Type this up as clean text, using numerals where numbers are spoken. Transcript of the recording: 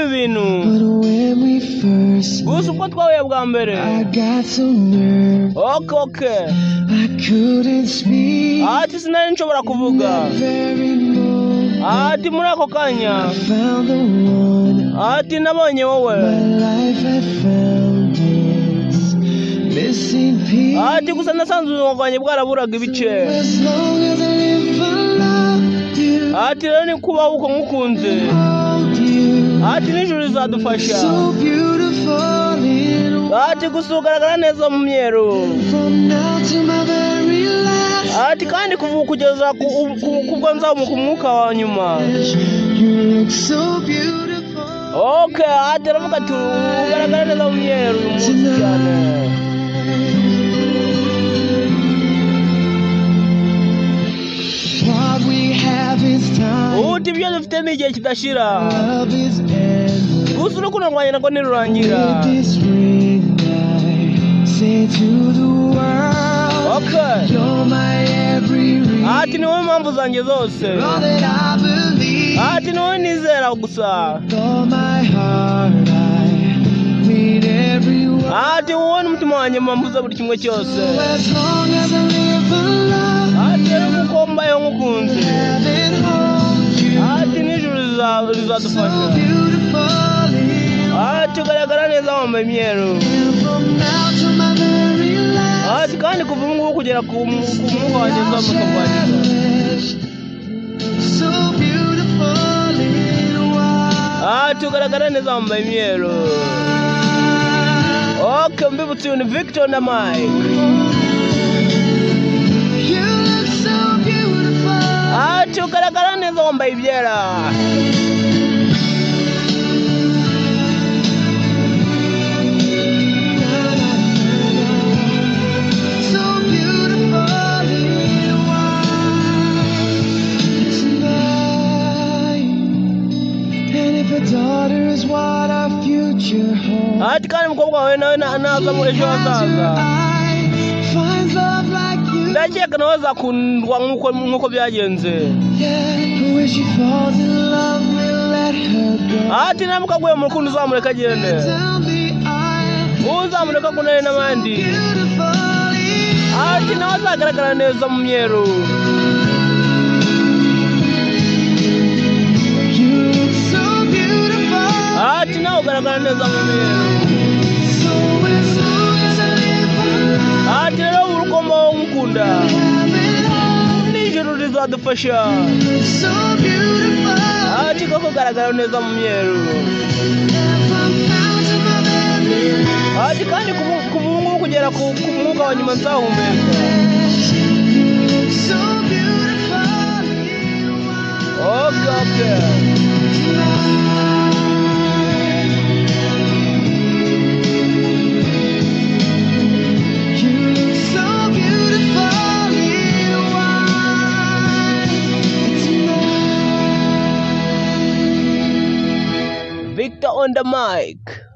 ibi bintu gusa uko twahuye bwa mbere. Okay. Ati sinari nshobora kuvuga. Ati muri ako kanya ati nabonye wowe. Ati gusa nasanze ubwonko bwaraburaga ibice. Ati rero ni kubaho uko nkukunze. Ati nijoro rizadufasha. Ati gusa ugaragara neza mu myeru. Ati kandi kuvuga kugeza kubwo nzamuka umwuka wa nyuma. Okay, ati ravuga ati ugaragara neza mu myeru umunsi cyane. Uti ibyo dufite ni igihe kidashira. Gusa urukundo rwanjye nako nirurangira. Okay. Ati niwe mpamvu zanjye zose. Ati niwe nizera gusa. Ati wowe n'umutima wanjye mpamvu buri kimwe cyose. Ati rero uko mbayeho nkukunze. Ati nijoro rizadufasha. Ati ugaragara neza wambaye imyeru. Ati kandi kuva ubu ngubu kugera ku mwuka wanjye nzamuka kwandika. Ati ugaragara neza wambaye imyeru. Okay, mbibutse uyu ni Victor na Mike. Ati ugaragara neza wambaye ibyera. Ati kandi mukobwa wawe nawe naza mu ejo hazaza. Ndakeka nawe azakundwa nk'uko byagenze. Ati namukaguye mu rukundo uzamureka agende. Uzamureka kunane n'abandi. Ati nawe azagaragara neza mu myeru. Ati nawe ugaragara neza mu myeru. Ati rero urukundo nkukunda. Nijoro rizadufasha. Ati koko ugaragara neza mu myeru. Ati kandi kuva ubu ngubu kugera ku mwuka wa nyuma nzahumeka. Okay. Victor on the mic.